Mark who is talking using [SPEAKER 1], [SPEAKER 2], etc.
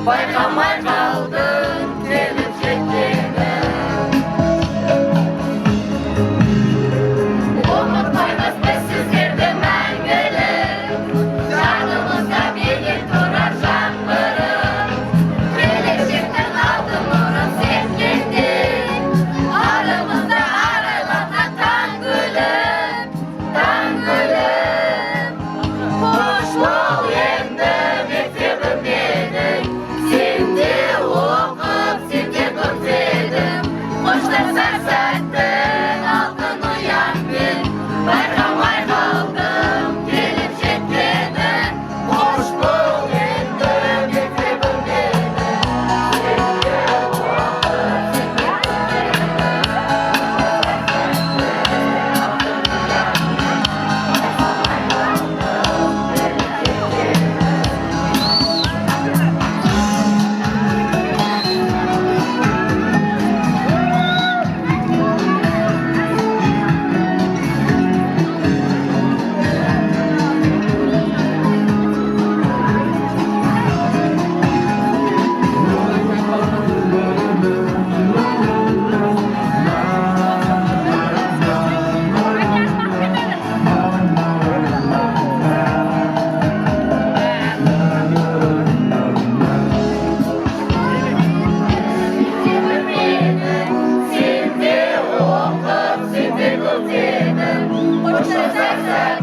[SPEAKER 1] байқамай қалдың келіншектерді. Ұмытпаймыз біз сіздерді мәңгілік, жанымызда бекер тұрар жаңғырық. Келешектің алтын нұрын сепкенде, арымызда арайланған таң гүлім, таң гүлім. Қош бол енді мектебім менің, сенде оқып, сенде көрсетім. Қоштасар сәттің алтын ұяңмен, байқамай қалдым келіншектерді. Қош бол енді мектебім менің, сенде оқып, сенде Қоштасар